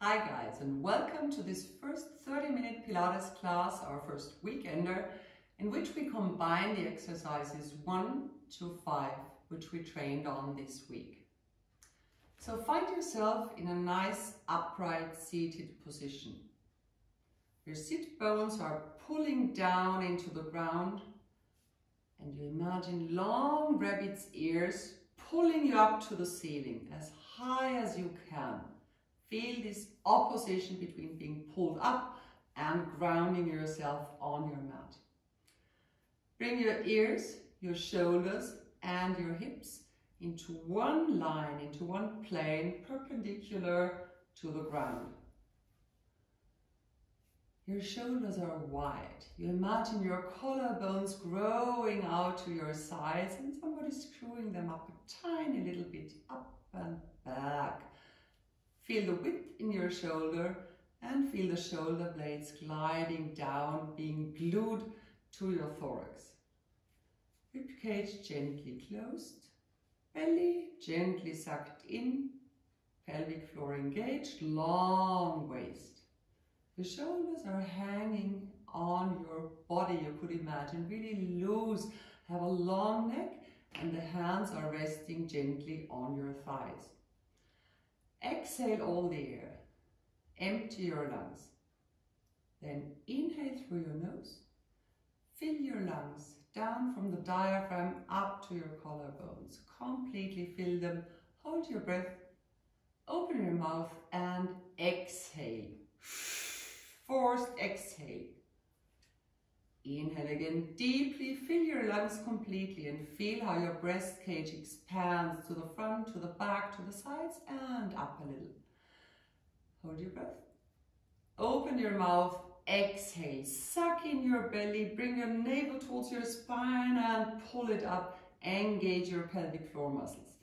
Hi guys, and welcome to this first 30-minute Pilates class, our first weekender, in which we combine the exercises 1 to 5, which we trained on this week. So find yourself in a nice upright seated position. Your sit bones are pulling down into the ground, and you imagine long rabbit's ears pulling you up to the ceiling as high as you can. Feel this opposition between being pulled up and grounding yourself on your mat. Bring your ears, your shoulders and your hips into one line, into one plane, perpendicular to the ground. Your shoulders are wide. You imagine your collarbones growing out to your sides and somebody screwing them up a tiny little bit, up and back. Feel the width in your shoulder and feel the shoulder blades gliding down, being glued to your thorax. Ribcage gently closed, belly gently sucked in, pelvic floor engaged, long waist. The shoulders are hanging on your body, you could imagine, really loose, have a long neck, and the hands are resting gently on your thighs. Exhale all the air, empty your lungs. Then inhale through your nose, fill your lungs down from the diaphragm up to your collarbones. Completely fill them, hold your breath, open your mouth and exhale. Forced exhale. Inhale again deeply, fill your lungs completely and feel how your breast cage expands to the front, to the back, to the sides and up a little. Hold your breath. Open your mouth, exhale, suck in your belly, bring your navel towards your spine and pull it up. Engage your pelvic floor muscles.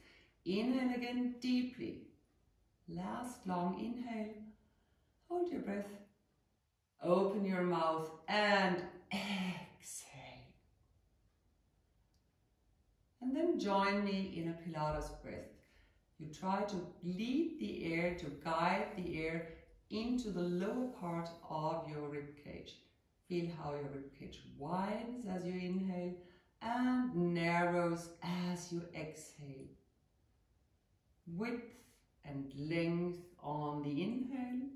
Inhale again deeply. Last long inhale. Hold your breath. Open your mouth and exhale. And then join me in a Pilates breath. You try to lead the air, to guide the air into the lower part of your rib cage. Feel how your rib cage widens as you inhale and narrows as you exhale. Width and length on the inhale.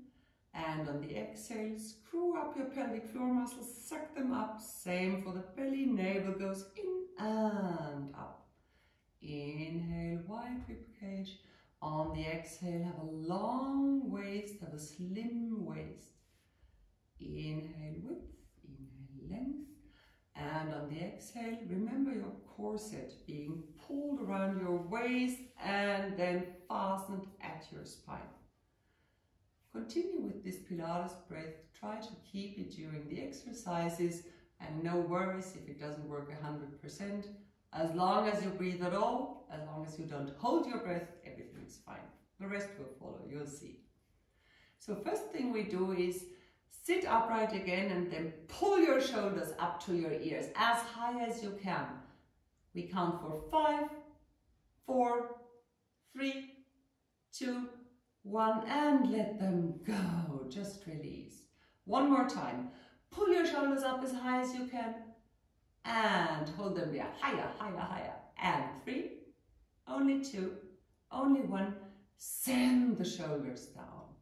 And on the exhale, screw up your pelvic floor muscles, suck them up. Same for the belly, navel goes in and up. Inhale, wide rib cage. On the exhale, have a long waist, have a slim waist. Inhale, width, inhale, length. And on the exhale, remember your corset being pulled around your waist and then fastened at your spine. Continue with this Pilates breath. Try to keep it during the exercises and no worries if it doesn't work 100%. As long as you breathe at all, as long as you don't hold your breath, everything's fine. The rest will follow, you'll see. So first thing we do is sit upright again and then pull your shoulders up to your ears as high as you can. We count for 5, 4, 3, 2, 1 and let them go. Just release. One more time. Pull your shoulders up as high as you can and hold them there. Higher, higher, higher. And 3, only 2, only 1. Send the shoulders down.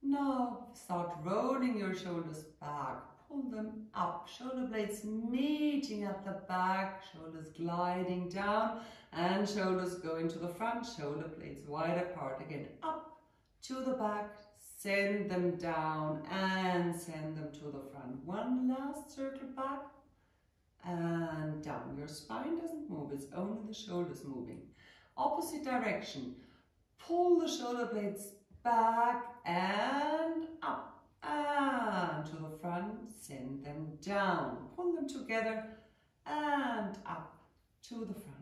Now start rolling your shoulders back. Pull them up. Shoulder blades meeting at the back. Shoulders gliding down and shoulders going to the front. Shoulder blades wide apart. Again, up to the back, send them down and send them to the front. One last circle back and down. Your spine doesn't move, it's only the shoulders moving. Opposite direction. Pull the shoulder blades back and up and to the front, send them down. Pull them together and up to the front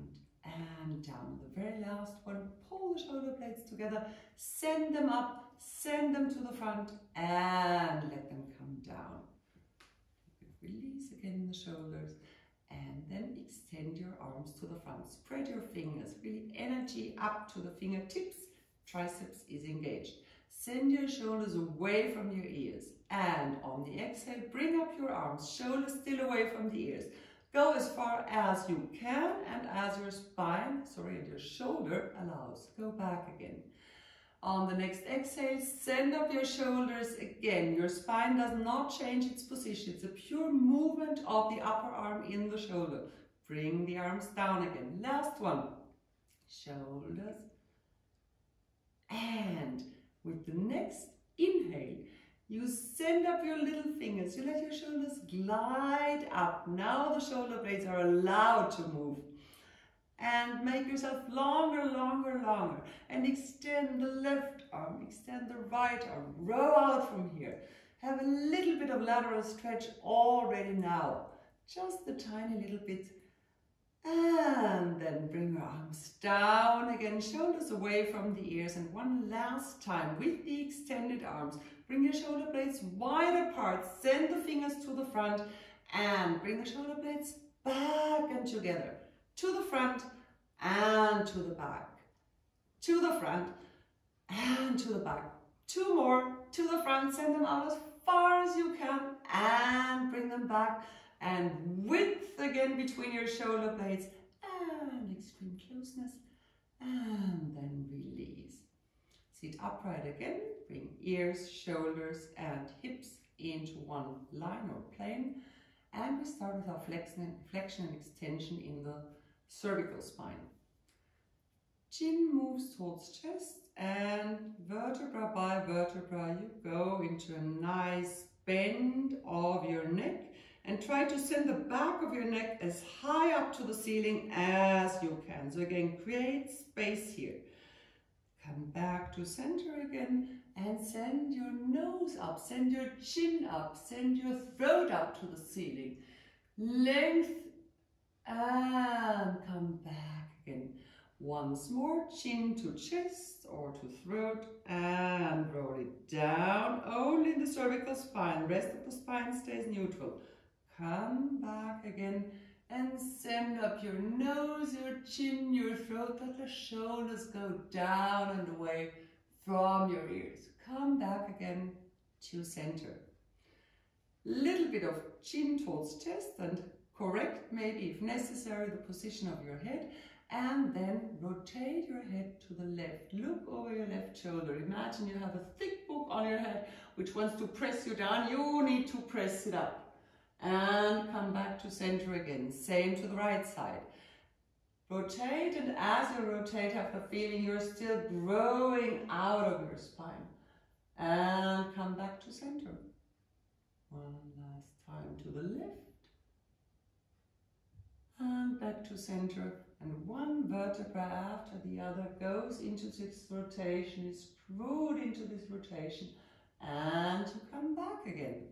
and down. The very last one, pull the shoulder blades together, send them up, send them to the front and let them come down. Release again the shoulders and then extend your arms to the front. Spread your fingers, really energy up to the fingertips. Triceps is engaged. Send your shoulders away from your ears. And on the exhale, bring up your arms, shoulders still away from the ears. Go as far as you can and as your spine, and your shoulder allows. Go back again. On the next exhale, send up your shoulders again. Your spine does not change its position. It's a pure movement of the upper arm in the shoulder. Bring the arms down again. Last one. Shoulders. And with the next inhale, you send up your little fingers. You let your shoulders glide up. Now the shoulder blades are allowed to move. And make yourself longer, longer, longer. And extend the left arm, extend the right arm. Row out from here. Have a little bit of lateral stretch already now. Just a tiny little bit. And then bring your arms down again, shoulders away from the ears. And one last time with the extended arms. Bring your shoulder blades wide apart. Send the fingers to the front and bring the shoulder blades back and together. To the front and to the back. To the front and to the back. Two more. To the front. Send them out as far as you can and bring them back. And width again between your shoulder blades and extreme closeness. And then release. Sit upright again. Bring ears, shoulders and hips into one line or plane. And we start with our flexion and extension in the cervical spine. Chin moves towards chest and vertebra by vertebra you go into a nice bend of your neck and try to send the back of your neck as high up to the ceiling as you can. So again, create space here. Come back to center again and send your nose up, send your chin up, send your throat up to the ceiling. Length and come back again. Once more, chin to chest or to throat and roll it down. Only the cervical spine, rest of the spine stays neutral. Come back again and send up your nose, your chin, your throat, let the shoulders go down and away from your ears. Come back again to center. Little bit of chin towards chest and correct, maybe if necessary, the position of your head. And then rotate your head to the left. Look over your left shoulder. Imagine you have a thick book on your head which wants to press you down. You need to press it up. And come back to center again. Same to the right side. Rotate, and as you rotate, have the feeling you're still growing out of your spine. And come back to center. One last time to the left. And back to center. And one vertebra after the other goes into this rotation, is screwed into this rotation. And you come back again.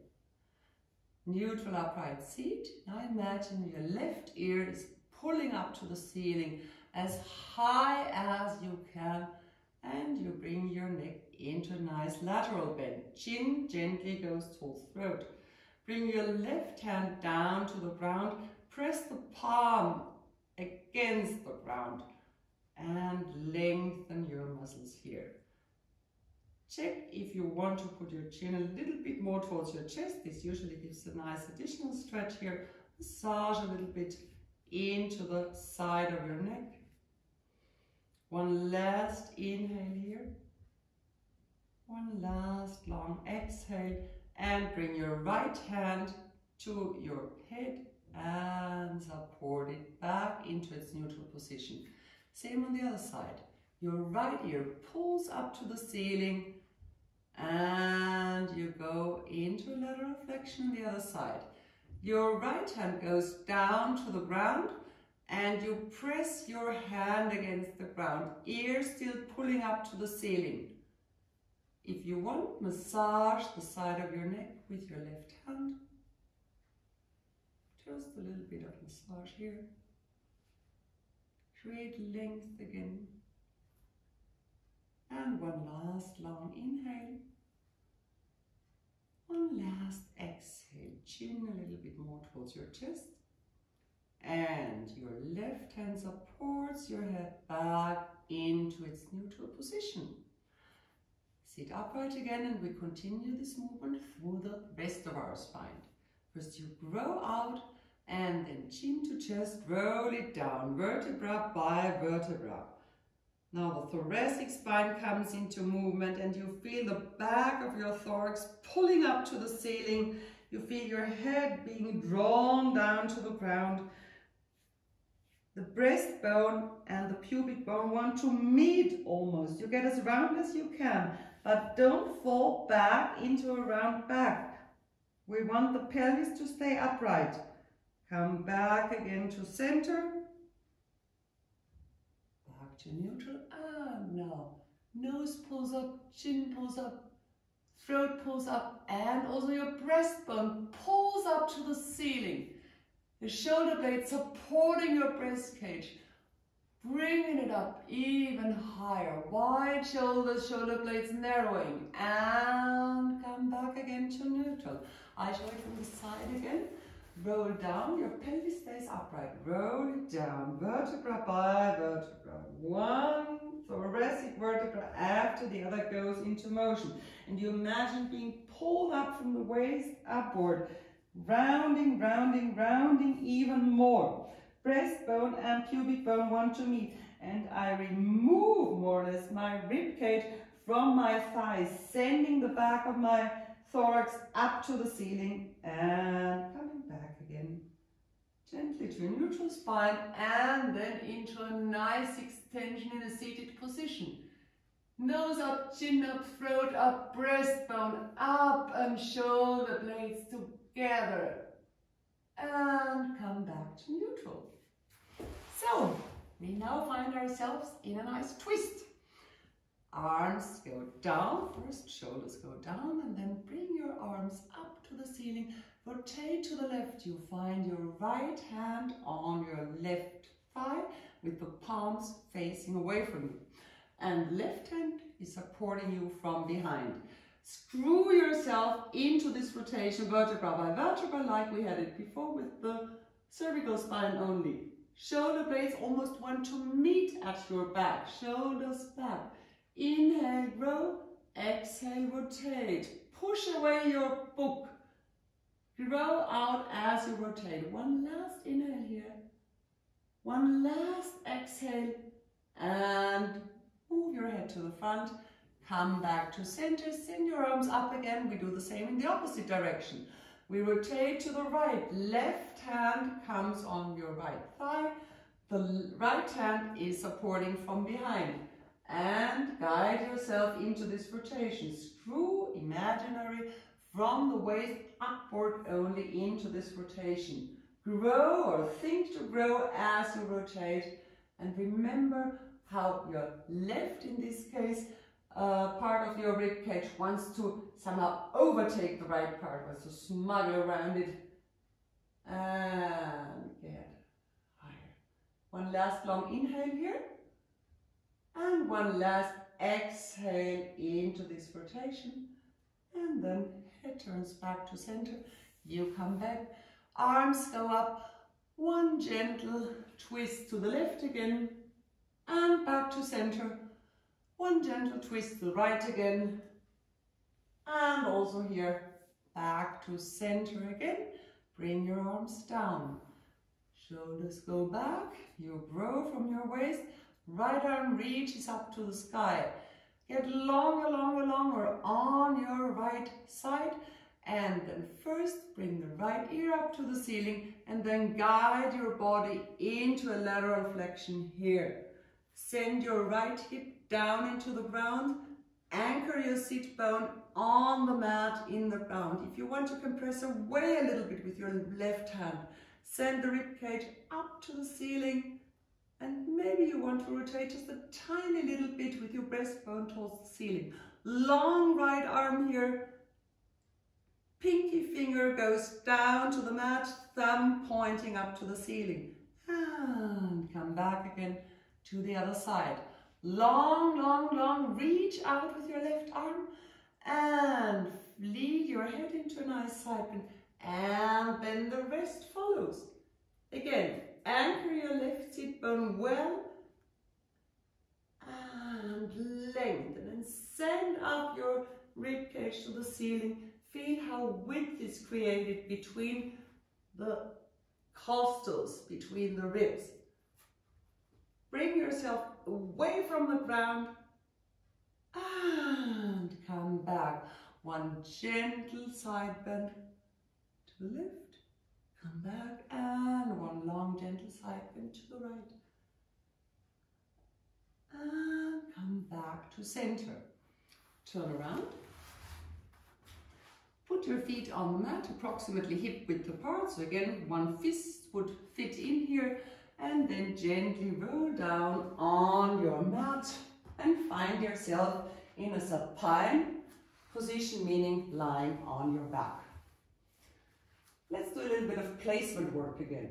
Neutral upright seat. Now imagine your left ear is pulling up to the ceiling as high as you can, and you bring your neck into a nice lateral bend. Chin gently goes to throat. Bring your left hand down to the ground. Press the palm against the ground and lengthen your muscles here. Check if you want to put your chin a little bit more towards your chest. This usually gives a nice additional stretch here. Massage a little bit into the side of your neck. One last inhale here. One last long exhale. And bring your right hand to your head and support it back into its neutral position. Same on the other side. Your right ear pulls up to the ceiling and you go into a lateral flexion on the other side. Your right hand goes down to the ground and you press your hand against the ground, ear still pulling up to the ceiling. If you want, massage the side of your neck with your left hand. Just a little bit of massage here. Create length again. And one last long inhale. One last exhale. Chin a little bit more towards your chest. And your left hand supports your head back into its neutral position. Sit upright again and we continue this movement through the rest of our spine. First you grow out and then chin to chest, roll it down, vertebra by vertebra. Now the thoracic spine comes into movement and you feel the back of your thorax pulling up to the ceiling. You feel your head being drawn down to the ground. The breastbone and the pubic bone want to meet almost. You get as round as you can, but don't fall back into a round back. We want the pelvis to stay upright. Come back again to center. Back to neutral. And now nose pulls up, chin pulls up, throat pulls up, and also your breastbone pulls up to the ceiling. The shoulder blade supporting your breast cage, bringing it up even higher. Wide shoulders, shoulder blades narrowing, and come back again to neutral. I show it from the side again. Roll down, your pelvis stays upright. Roll it down, vertebra by vertebra. One thoracic vertebra after the other goes into motion. And you imagine being pulled up from the waist upward. Rounding, rounding, rounding even more. Breastbone and pubic bone want to meet. And I remove more or less my rib cage from my thighs, sending the back of my thorax up to the ceiling and coming back again. Gently to a neutral spine and then into a nice extension in a seated position. Nose up, chin up, throat up, breastbone up and shoulder blades together. And come back to neutral. So, we now find ourselves in a nice twist. Arms go down, first shoulders go down and then bring your arms up to the ceiling. Rotate to the left, you find your right hand on your left thigh with the palms facing away from you. And left hand is supporting you from behind. Screw yourself into this rotation vertebra by vertebra like we had it before with the cervical spine only. Shoulder blades almost want to meet at your back, shoulders back. Inhale, grow, exhale, rotate. Push away your book. Grow out as you rotate. One last inhale here. One last exhale. And move your head to the front. Come back to center. Send your arms up again. We do the same in the opposite direction. We rotate to the right. Left hand comes on your right thigh. The right hand is supporting from behind. And guide yourself into this rotation. Screw imaginary from the waist upward only into this rotation. Grow or think to grow as you rotate. And remember how your left, in this case, part of your rib cage wants to somehow overtake the right part, wants to smuggle around it. And get higher. One last long inhale here. And one last exhale into this rotation. And then head turns back to center. You come back. Arms go up. One gentle twist to the left again. And back to center. One gentle twist to the right again. And also here, back to center again. Bring your arms down. Shoulders go back. You grow from your waist. Right arm reaches up to the sky. Get longer, longer, longer on your right side. And then first bring the right ear up to the ceiling and then guide your body into a lateral flexion here. Send your right hip down into the ground. Anchor your sit bone on the mat in the ground. If you want to compress away a little bit with your left hand, send the rib cage up to the ceiling. And maybe you want to rotate just a tiny little bit with your breastbone towards the ceiling. Long right arm here. Pinky finger goes down to the mat, thumb pointing up to the ceiling. And come back again to the other side. Long, long, long, reach out with your left arm and lead your head into a nice side bend. And then the rest follows. Again, anchor your left sit bone well and lengthen and send up your rib cage to the ceiling. Feel how width is created between the costals, between the ribs. Bring yourself away from the ground and come back. One gentle side bend to the left, come back, and one long gentle side bend to the right. And come back to center. Turn around. Put your feet on the mat, approximately hip width apart. So again, one fist would fit in here. And then gently roll down on your mat and find yourself in a supine position, meaning lying on your back. Let's do a little bit of placement work again.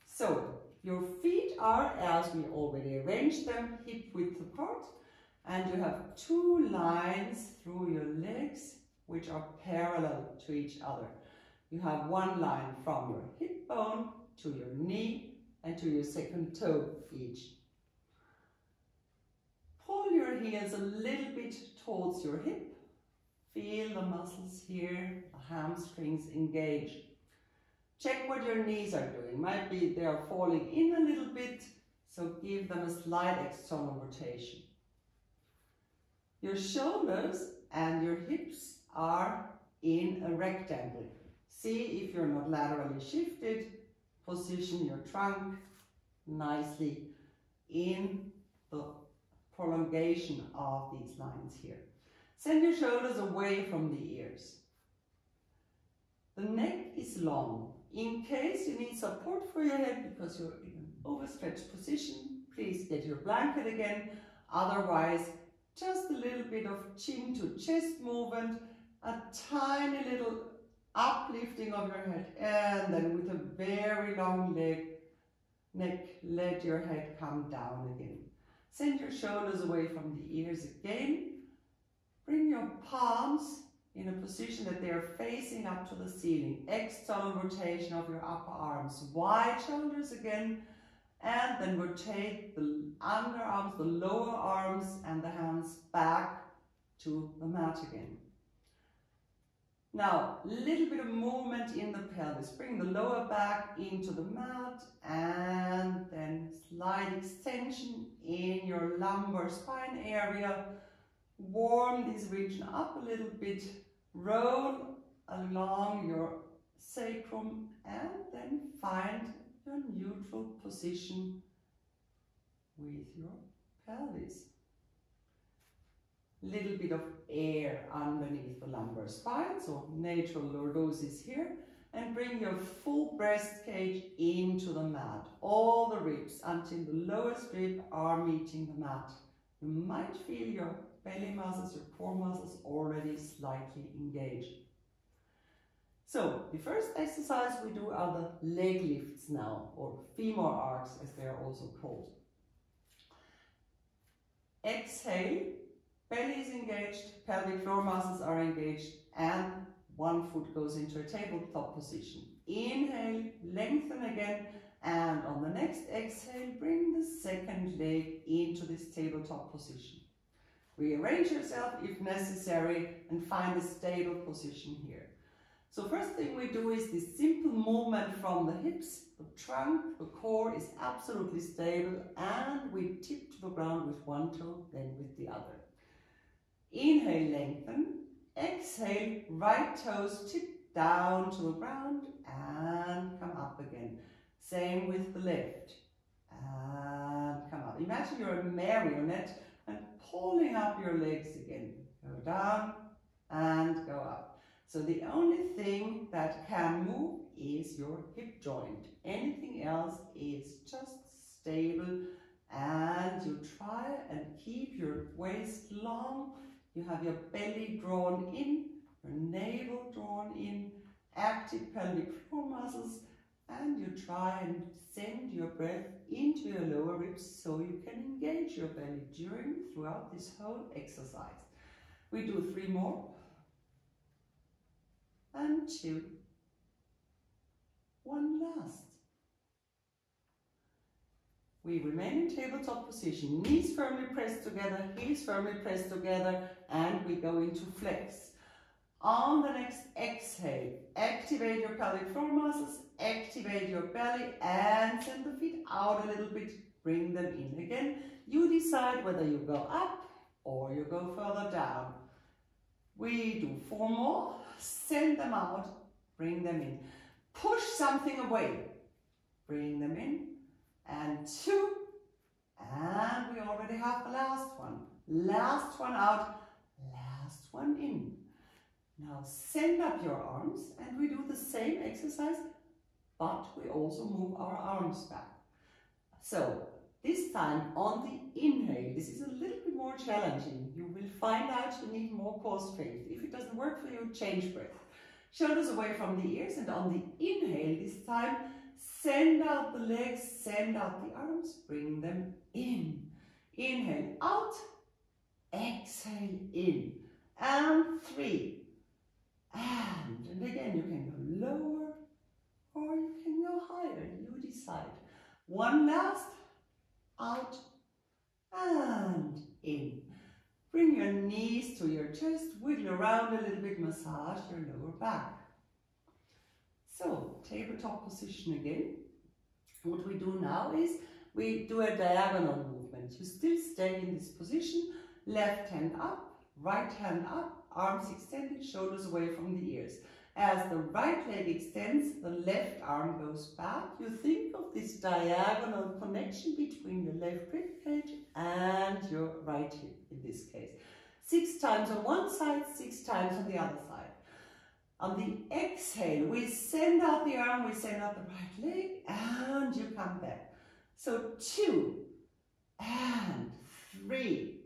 So your feet are, as we already arranged them, hip width apart, and you have two lines through your legs which are parallel to each other. You have one line from your hip bone to your knee and to your second toe each. Pull your heels a little bit towards your hip. Feel the muscles here, the hamstrings engage. Check what your knees are doing. Might be they are falling in a little bit, so give them a slight external rotation. Your shoulders and your hips are in a rectangle. See if you're not laterally shifted. Position your trunk nicely in the prolongation of these lines here. Send your shoulders away from the ears. The neck is long. In case you need support for your head because you're in an overstretched position, please get your blanket again. Otherwise, just a little bit of chin to chest movement, a tiny little uplifting of your head, and then with a very long neck, let your head come down again. Send your shoulders away from the ears again. Bring your palms in a position that they are facing up to the ceiling. External rotation of your upper arms. Wide shoulders again. And then rotate the underarms, the lower arms, and the hands back to the mat again. Now, a little bit of movement in the pelvis. Bring the lower back into the mat and then slight extension in your lumbar spine area. Warm this region up a little bit. Roll along your sacrum and then find your neutral position with your pelvis. Little bit of air underneath the lumbar spine, so natural lordosis here, and bring your full breast cage into the mat, all the ribs until the lowest rib are meeting the mat. You might feel your belly muscles, your core muscles already slightly engaged. So the first exercise we do are the leg lifts now, or femur arcs as they are also called. Exhale. Belly is engaged, pelvic floor muscles are engaged, and one foot goes into a tabletop position. Inhale, lengthen again, and on the next exhale, bring the second leg into this tabletop position. Rearrange yourself if necessary and find a stable position here. So first thing we do is this simple movement from the hips, the trunk, the core is absolutely stable, and we tip to the ground with one toe, then with the other. Inhale, lengthen. Exhale, right toes tip down to the ground and come up again. Same with the left. And come up. Imagine you're a marionette and pulling up your legs again. Go down and go up. So the only thing that can move is your hip joint. Anything else is just stable, and you try and keep your waist long. You have your belly drawn in, your navel drawn in, active pelvic floor muscles, and you try and send your breath into your lower ribs so you can engage your belly throughout this whole exercise. We do 3 more. And 2. 1 last. We remain in tabletop position, knees firmly pressed together, heels firmly pressed together, and we go into flex. On the next exhale, activate your pelvic floor muscles, activate your belly, and send the feet out a little bit, bring them in again. You decide whether you go up or you go further down. We do 4 more, send them out, bring them in. Push something away, bring them in, and 2, and we already have the last one. Last one out, last one in. Now send up your arms, and we do the same exercise, but we also move our arms back. So this time on the inhale, this is a little bit more challenging. You will find out you need more core strength. If it doesn't work for you, change breath. Shoulders away from the ears, and on the inhale this time, send out the legs, send out the arms, bring them in. Inhale out, exhale in. And 3. And again, you can go lower or you can go higher. You decide. One last, out and in. Bring your knees to your chest, wiggle around a little bit, massage your lower back. So, tabletop position again. What we do now is we do a diagonal movement. You still stay in this position, left hand up, right hand up, arms extended, shoulders away from the ears. As the right leg extends, the left arm goes back. You think of this diagonal connection between your left rib cage and your right hip in this case. 6 times on one side, 6 times on the other side. On the exhale, we send out the arm, we send out the right leg, and you come back. So 2 and 3,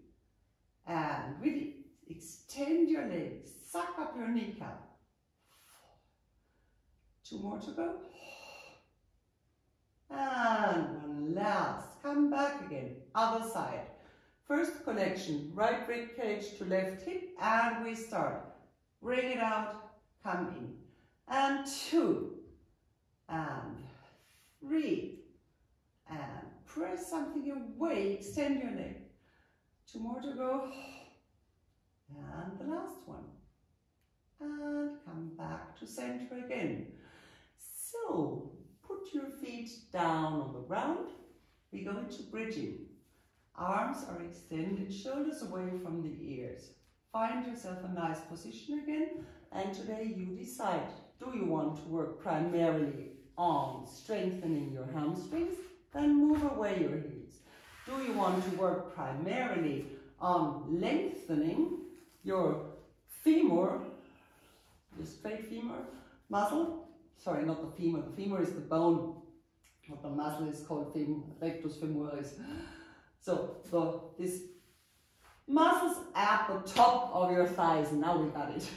and really extend your legs, suck up your kneecap. 2 more to go. And one last. Come back again. Other side. First connection. Right rib cage to left hip. And we start. Bring it out. Come in. And 2. And 3. And press something away. Extend your leg. 2 more to go. And the last one. And come back to center again. So, put your feet down on the ground. We go into bridging. Arms are extended, shoulders away from the ears. Find yourself a nice position again. And today you decide, do you want to work primarily on strengthening your hamstrings? Then move away your heels. Do you want to work primarily on lengthening your femur, your straight femur muscle? Sorry, not the femur. The femur is the bone. What the muscle is called rectus femoris. So this muscles at the top of your thighs. Now we got it.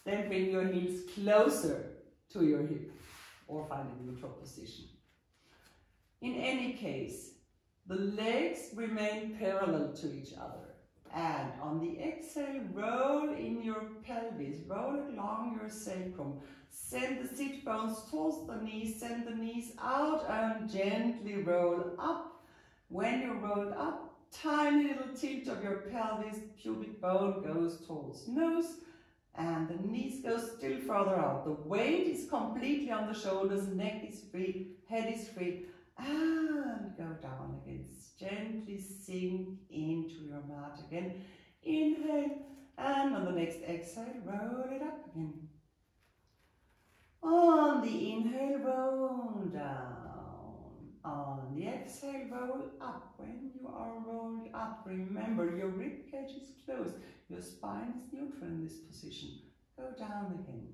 Then bring your heels closer to your hip or find a neutral position. In any case, the legs remain parallel to each other. And on the exhale, roll in your pelvis, roll along your sacrum. Send the sit bones towards the knees, send the knees out and gently roll up. When you roll up, tiny little tilt of your pelvis, pubic bone goes towards nose, and the knees go still further out. The weight is completely on the shoulders, neck is free, head is free, and go down again. Gently sink into your mat again. Inhale, and on the next exhale, roll it up again. On the inhale, roll down. On the exhale, roll up. When you are rolled up, remember your rib cage is closed. Your spine is neutral in this position. Go down again.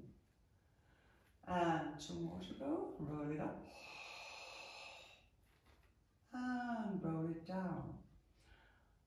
And 2 more to go. Roll it up. And roll it down.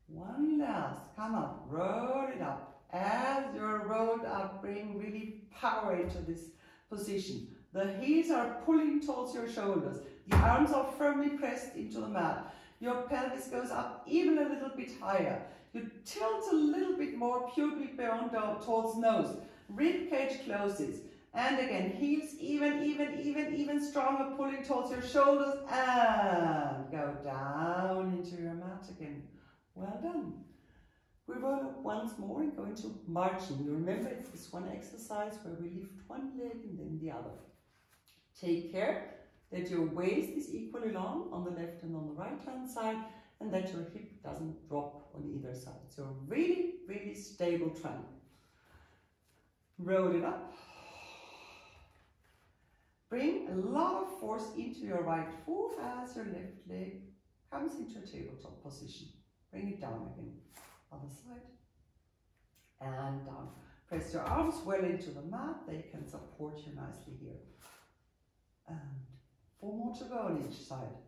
One last. Come up. Roll it up. As you're rolled up, bring really power into this position. The heels are pulling towards your shoulders. The arms are firmly pressed into the mat. Your pelvis goes up even a little bit higher. You tilt a little bit more, pubic bone down towards nose. Rib cage closes. And again, heels even stronger, pulling towards your shoulders, and go down into your mat again. Well done. We roll up once more and go into marching. You remember, it's this one exercise where we lift one leg and then the other. Take care that your waist is equally long on the left and on the right hand side, and that your hip doesn't drop on either side. So really, really stable trunk. Roll it up. Bring a lot of force into your right foot as your left leg comes into a tabletop position. Bring it down again. Other side. And down. Press your arms well into the mat. They can support you nicely here. And 4 more to go on each side.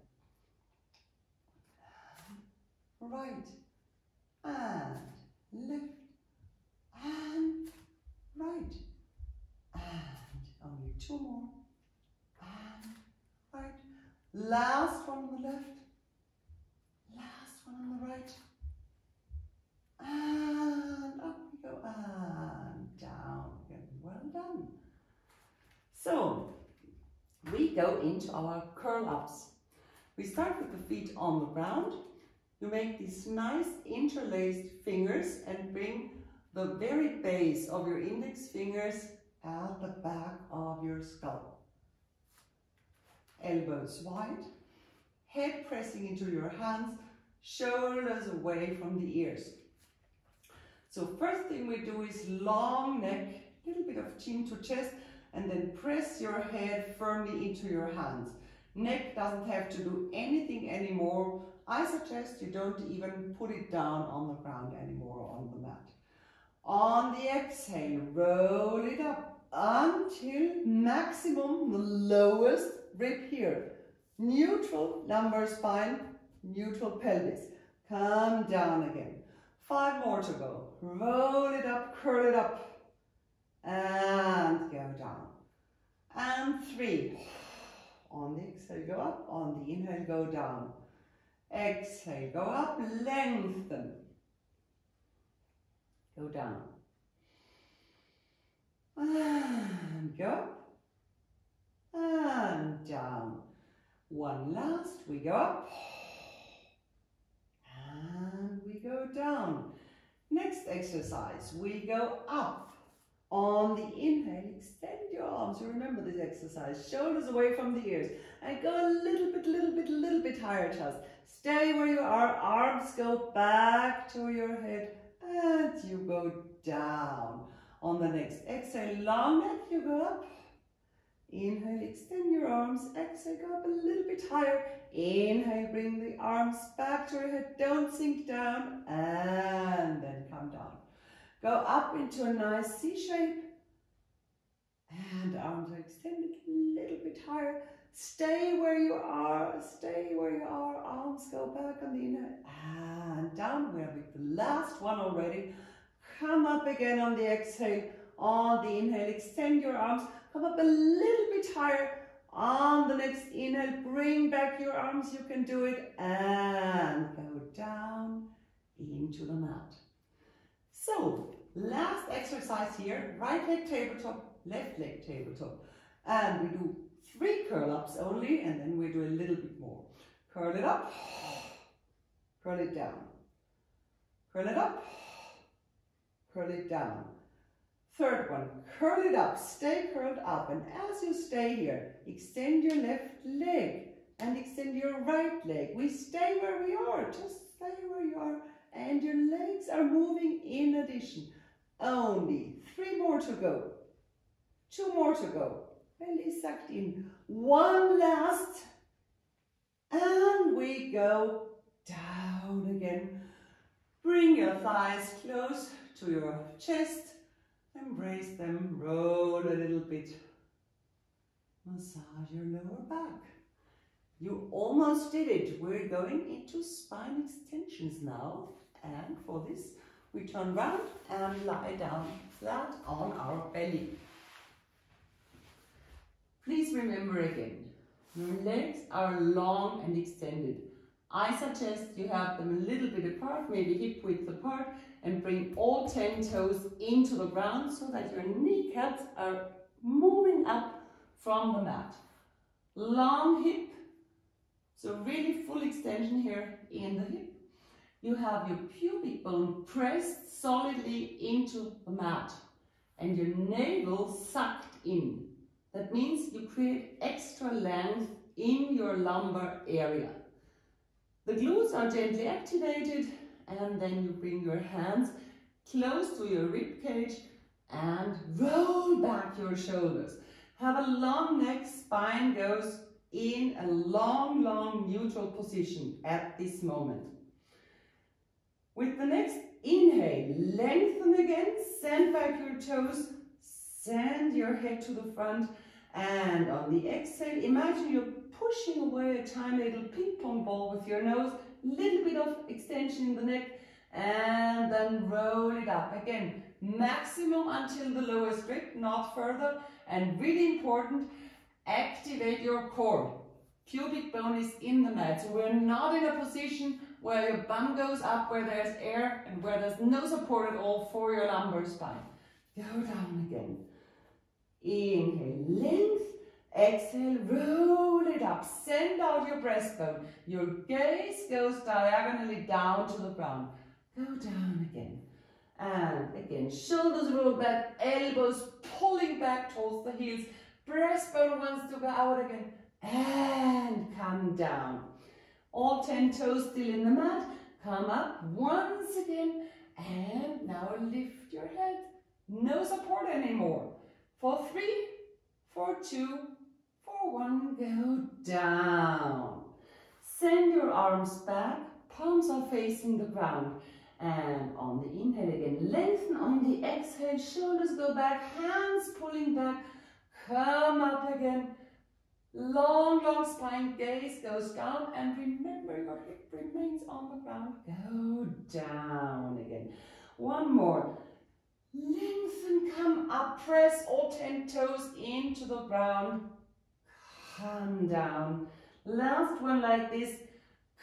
Right. And left. And right. And only 2 more. And right. Last one on the left. Last one on the right. And up we go. And down again. Well done. So, we go into our curl ups. We start with the feet on the ground. You make these nice interlaced fingers and bring the very base of your index fingers at the back of your skull. Elbows wide, head pressing into your hands, shoulders away from the ears. So first thing we do is long neck, little bit of chin to chest, and then press your head firmly into your hands. Neck doesn't have to do anything anymore. I suggest you don't even put it down on the ground anymore on the mat. On the exhale, roll it up until maximum the lowest rib here. Neutral lumbar spine, neutral pelvis. Come down again. 5 more to go. Roll it up, curl it up, and go down. And 3. On the exhale, go up. On the inhale, go down. Exhale, go up, lengthen. Go down. And go up. And down. One last, we go up. And we go down. Next exercise, we go up. On the inhale, extend your arms. You remember this exercise. Shoulders away from the ears. And go a little bit higher, chest. Stay where you are. Arms go back to your head. And you go down. On the next exhale, long neck, you go up. Inhale, extend your arms. Exhale, go up a little bit higher. Inhale, bring the arms back to your head. Don't sink down. And then come down. Go up into a nice C shape. And arms are extended a little bit higher. Stay where you are. Stay where you are. Arms go back on the inhale. And down. We're with the last one already. Come up again on the exhale. On the inhale, extend your arms. Come up a little bit higher. On the next inhale, bring back your arms. You can do it. And go down into the mat. So, last exercise here. Right leg tabletop, left leg tabletop. And we do 3 curl-ups only, and then we do a little bit more. Curl it up. Curl it down. Curl it up. Curl it down. Third one, curl it up, stay curled up, and as you stay here, extend your left leg and extend your right leg. We stay where we are, just stay where you are, and your legs are moving in addition. Only 3 more to go, 2 more to go. Belly sucked in. 1 last, and we go down again. Bring your thighs close to your chest. Embrace them, roll a little bit. Massage your lower back. You almost did it. We're going into spine extensions now. And for this, we turn round and lie down flat on our belly. Please remember again, your legs are long and extended. I suggest you have them a little bit apart, maybe hip width apart, and bring all 10 toes into the ground so that your kneecaps are moving up from the mat. Long hip, so really full extension here in the hip. You have your pubic bone pressed solidly into the mat and your navel sucked in. That means you create extra length in your lumbar area. The glutes are gently activated, and then you bring your hands close to your rib cage and roll back your shoulders. Have a long neck, spine goes in a long, neutral position at this moment. With the next inhale, lengthen again, send back your toes, send your head to the front, and on the exhale, imagine you're pushing away a tiny little ping pong ball with your nose, little bit of extension in the neck, and then roll it up. Again, maximum until the lowest rib, not further, and really important, activate your core. Pubic bone is in the mat, so we're not in a position where your bum goes up, where there's air, and where there's no support at all for your lumbar spine. Go down again. Inhale, length. Exhale, roll it up. Send out your breastbone. Your gaze goes diagonally down to the ground. Go down again. And again, shoulders roll back, elbows pulling back towards the heels. Breastbone wants to go out again. And come down. All 10 toes still in the mat. Come up once again. And now lift your head. No support anymore. For 3, for 2, for 1, go down. Send your arms back. Palms are facing the ground. And on the inhale again, lengthen. On the exhale, shoulders go back, hands pulling back. Come up again. Long spine, gaze goes down, and remember your hip remains on the ground. Go down again. One more. Lengthen, come up, press all 10 toes into the ground. Come down. Last one like this.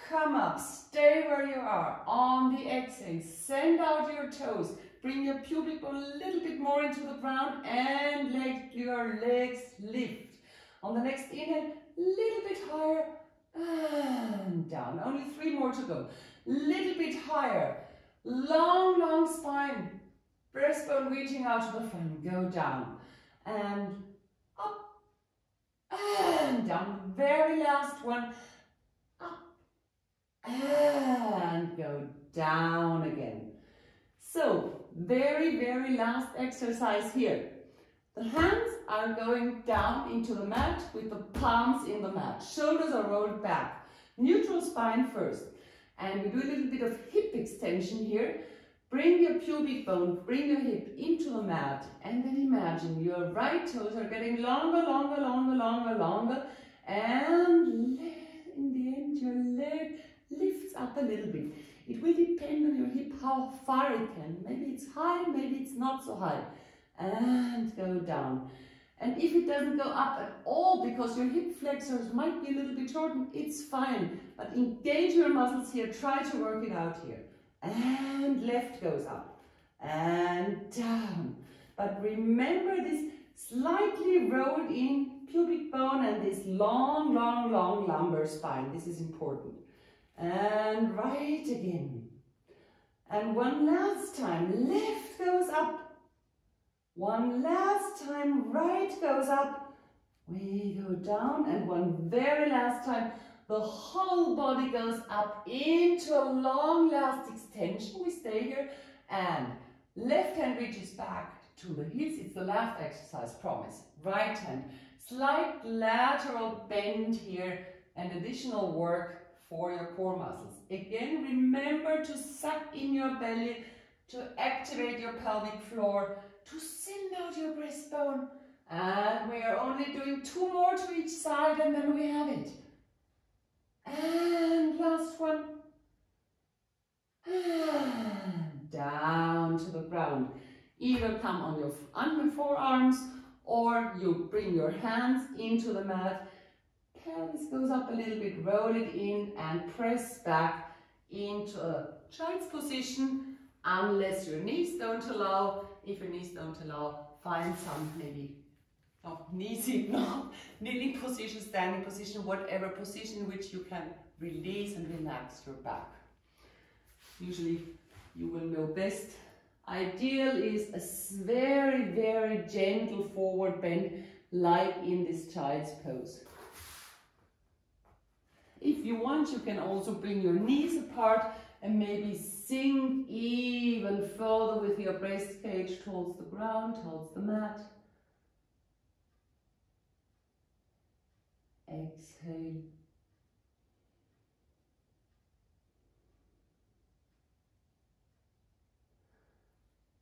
Come up, stay where you are. On the exhale, send out your toes. Bring your pubic bone a little bit more into the ground and let your legs lift. On the next inhale, little bit higher and down. Only 3 more to go. Little bit higher. Long spine. Breastbone reaching out to the front. Go down and up and down. Very last one. Up and go down again. So, very last exercise here. The hands are going down into the mat with the palms in the mat. Shoulders are rolled back. Neutral spine first. And we do a little bit of hip extension here. Bring your pubic bone, bring your hip into the mat. And then imagine your right toes are getting longer. And in the end, your leg lifts up a little bit. It will depend on your hip how far it can. Maybe it's high, maybe it's not so high. And go down. And if it doesn't go up at all because your hip flexors might be a little bit shortened, it's fine. But engage your muscles here, try to work it out here. And left goes up and down. But remember this slightly rolled in pubic bone and this long lumbar spine. This is important. And right again. And one last time, left goes up. One last time, right goes up. We go down, and one very last time, the whole body goes up into a long last extension. We stay here, and left hand reaches back to the heels. It's the last exercise, promise. Right hand, slight lateral bend here, and additional work for your core muscles. Again, remember to suck in your belly, to activate your pelvic floor, to send out your breastbone. And we are only doing 2 more to each side, and then we have it. And last one. And down to the ground. Either come on your forearms, or you bring your hands into the mat. Pelvis goes up a little bit, roll it in, and press back into a child's position, unless your knees don't allow. If your knees don't allow, find some maybe knee seat, no, kneeling position, standing position, whatever position in which you can release and relax your back. Usually you will know best. Ideal is a very, very gentle forward bend, like in this child's pose. If you want, you can also bring your knees apart and maybe sink even further with your breast cage towards the ground, towards the mat. Exhale.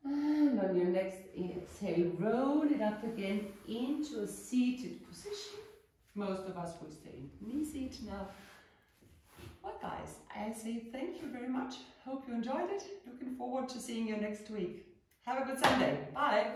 And on your next exhale, roll it up again into a seated position. Most of us will stay in knee seat now. Well guys, I say thank you very much. Hope you enjoyed it. Looking forward to seeing you next week. Have a good Sunday. Bye.